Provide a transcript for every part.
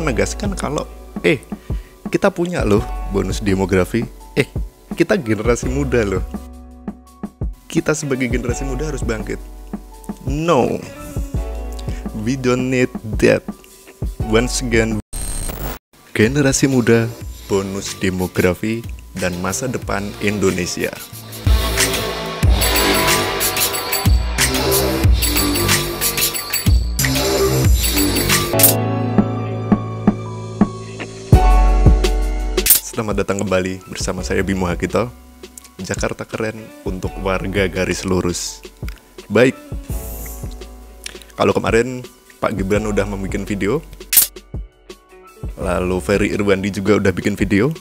menegaskan kalau kita punya loh bonus demografi. Kita generasi muda loh. Kita sebagai generasi muda harus bangkit. No, we don't need that. Once again, generasi muda, bonus demografi, dan masa depan Indonesia. Selamat datang kembali bersama saya Bimo Hakito. Jakarta keren untuk warga garis lurus. Baik, kalau kemarin Pak Gibran udah membuat video, lalu Ferry Irwandi juga udah bikin video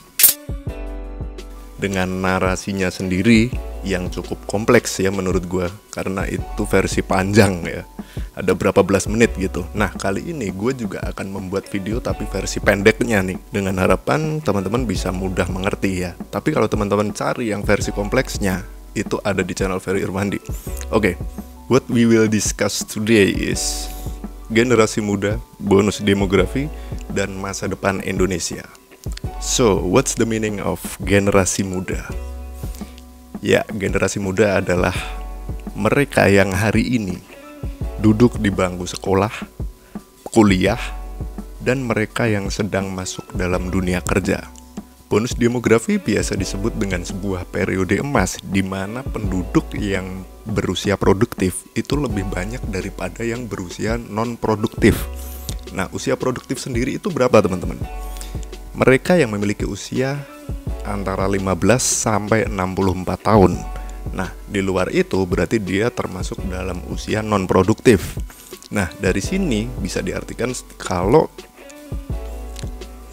dengan narasinya sendiri yang cukup kompleks ya menurut gue, karena itu versi panjang ya, ada berapa belas menit gitu. Nah, kali ini gue juga akan membuat video tapi versi pendeknya nih, dengan harapan teman-teman bisa mudah mengerti ya. Tapi kalau teman-teman cari yang versi kompleksnya, itu ada di channel Ferry Irwandi. Oke, what we will discuss today is generasi muda, bonus demografi, dan masa depan Indonesia. So, what's the meaning of generasi muda? Ya, generasi muda adalah mereka yang hari ini duduk di bangku sekolah, kuliah, dan mereka yang sedang masuk dalam dunia kerja. Bonus demografi biasa disebut dengan sebuah periode emas di mana penduduk yang berusia produktif itu lebih banyak daripada yang berusia non-produktif. Nah, usia produktif sendiri itu berapa, teman-teman? Mereka yang memiliki usia antara 15 sampai 64 tahun. Nah, di luar itu berarti dia termasuk dalam usia non-produktif. Nah, dari sini bisa diartikan kalau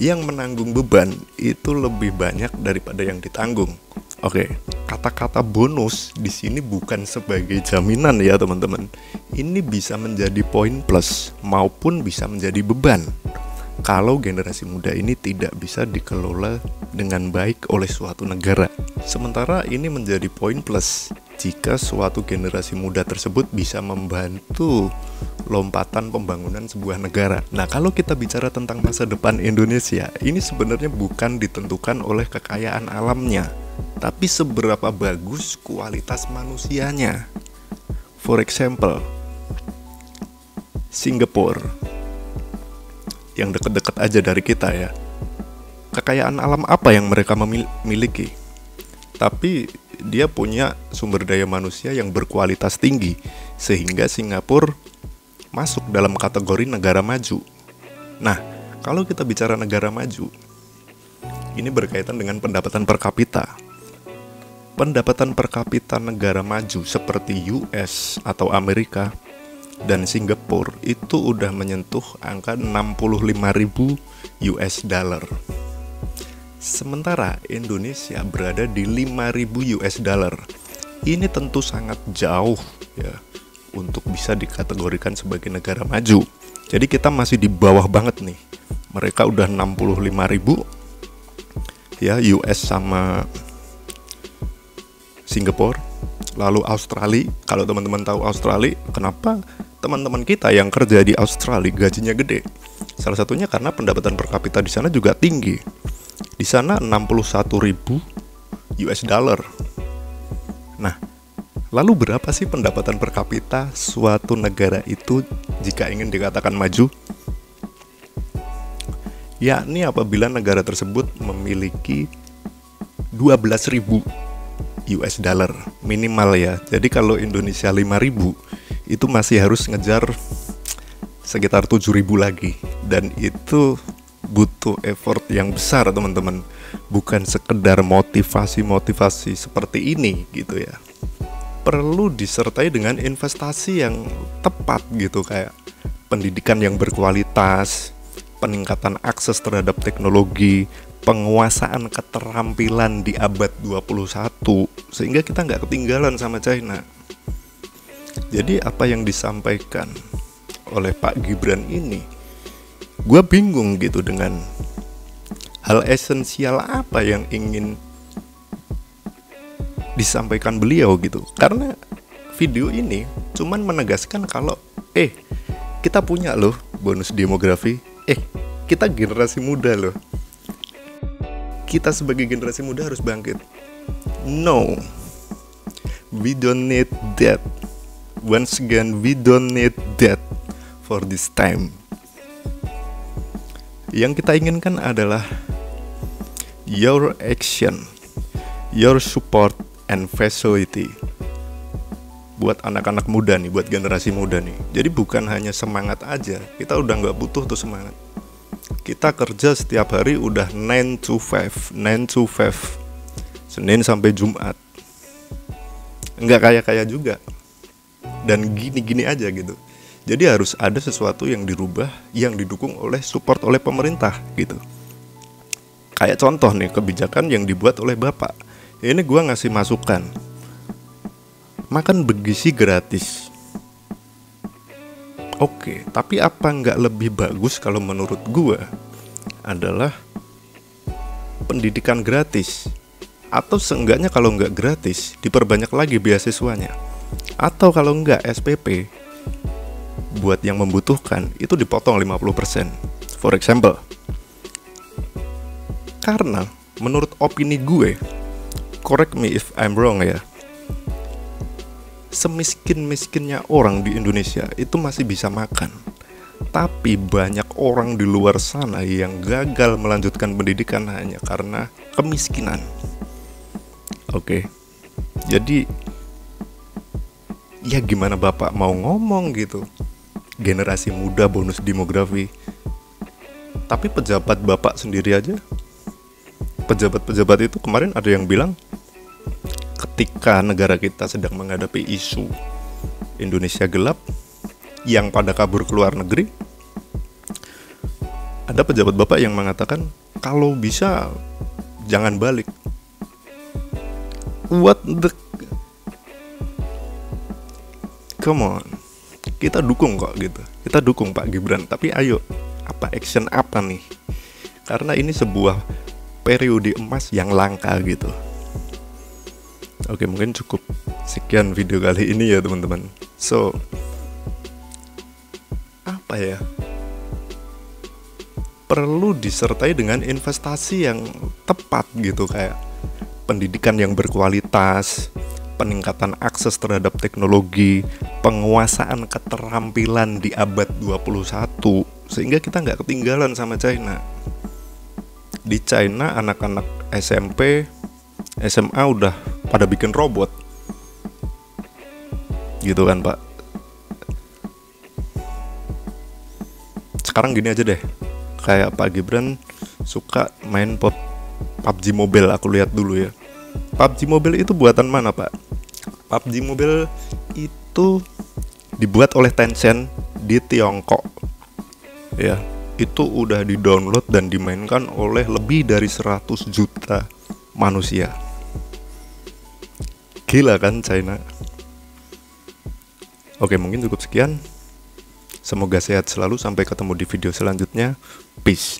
yang menanggung beban itu lebih banyak daripada yang ditanggung. Oke, kata-kata bonus di sini bukan sebagai jaminan ya, teman-teman. Ini bisa menjadi poin plus maupun bisa menjadi beban kalau generasi muda ini tidak bisa dikelola dengan baik oleh suatu negara. Sementara ini menjadi poin plus jika suatu generasi muda tersebut bisa membantu lompatan pembangunan sebuah negara. Nah, kalau kita bicara tentang masa depan Indonesia, ini sebenarnya bukan ditentukan oleh kekayaan alamnya, tapi seberapa bagus kualitas manusianya. For example, Singapura, yang deket-deket aja dari kita ya. Kekayaan alam apa yang mereka miliki? Tapi dia punya sumber daya manusia yang berkualitas tinggi, sehingga Singapura masuk dalam kategori negara maju. Nah, kalau kita bicara negara maju, ini berkaitan dengan pendapatan per kapita. Pendapatan per kapita negara maju seperti US atau Amerika dan Singapura itu udah menyentuh angka 65.000 US dollar. Sementara Indonesia berada di 5.000 US dollar. Ini tentu sangat jauh ya untuk bisa dikategorikan sebagai negara maju. Jadi kita masih di bawah banget nih. Mereka udah 65.000 ya US sama Singapura. Lalu Australia, kalau teman-teman tahu Australia, kenapa teman-teman kita yang kerja di Australia gajinya gede? Salah satunya karena pendapatan per kapita di sana juga tinggi. Di sana 61.000 US dollar. Nah, lalu berapa sih pendapatan per kapita suatu negara itu jika ingin dikatakan maju? Yakni apabila negara tersebut memiliki 12.000 US dollar minimal ya. Jadi kalau Indonesia 5.000 itu masih harus ngejar sekitar 7.000 lagi, dan itu butuh effort yang besar, teman-teman. Bukan sekedar motivasi seperti ini gitu ya. Perlu disertai dengan investasi yang tepat gitu, kayak pendidikan yang berkualitas, peningkatan akses terhadap teknologi, penguasaan keterampilan di abad 21, sehingga kita nggak ketinggalan sama China. Jadi apa yang disampaikan oleh Pak Gibran ini, gue bingung gitu dengan hal esensial apa yang ingin disampaikan beliau gitu. Karena video ini cuman menegaskan kalau kita punya loh bonus demografi, Kita generasi muda loh. Kita sebagai generasi muda harus bangkit. No, we don't need that. Once again, we don't need that for this time. Yang kita inginkan adalah your action, your support and facility. Buat anak-anak muda nih, buat generasi muda nih. Jadi bukan hanya semangat aja. Kita udah nggak butuh tuh semangat. Kita kerja setiap hari udah 9 to 5, 9 to 5, Senin sampai Jumat. Nggak kaya-kaya juga. Dan gini-gini aja gitu. Jadi harus ada sesuatu yang dirubah, yang didukung oleh support oleh pemerintah gitu. Kayak contoh nih, kebijakan yang dibuat oleh Bapak. Ini gua ngasih masukan. Makan bergizi gratis. Oke, tapi apa nggak lebih bagus kalau menurut gua adalah pendidikan gratis? Atau seenggaknya kalau nggak gratis, diperbanyak lagi beasiswanya. Atau kalau nggak SPP, buat yang membutuhkan itu dipotong 50%. For example, karena menurut opini gue, correct me if I'm wrong ya, semiskin-miskinnya orang di Indonesia itu masih bisa makan. Tapi banyak orang di luar sana yang gagal melanjutkan pendidikan hanya karena kemiskinan. Oke. Jadi ya gimana Bapak mau ngomong gitu, generasi muda bonus demografi, tapi pejabat Bapak sendiri aja, pejabat-pejabat itu kemarin ada yang bilang ketika negara kita sedang menghadapi isu Indonesia gelap yang pada kabur ke luar negeri, ada pejabat Bapak yang mengatakan kalau bisa jangan balik. What the, come on. Kita dukung kok gitu. Kita dukung Pak Gibran. Tapi ayo, apa action apa nih? Karena ini sebuah periode emas yang langka gitu. Oke, mungkin cukup sekian video kali ini ya teman-teman. So, apa ya? Perlu disertai dengan investasi yang tepat gitu, kayak pendidikan yang berkualitas, peningkatan akses terhadap teknologi, penguasaan keterampilan di abad 21, sehingga kita nggak ketinggalan sama China. Di China anak-anak SMP, SMA udah pada bikin robot, gitu kan Pak. Sekarang gini aja deh, kayak Pak Gibran suka main PUBG Mobile, aku lihat dulu ya. PUBG Mobile itu buatan mana Pak? PUBG Mobile itu dibuat oleh Tencent di Tiongkok. Ya, itu udah di-download dan dimainkan oleh lebih dari 100 juta manusia. Gila kan China? Oke, mungkin cukup sekian. Semoga sehat selalu, sampai ketemu di video selanjutnya. Peace.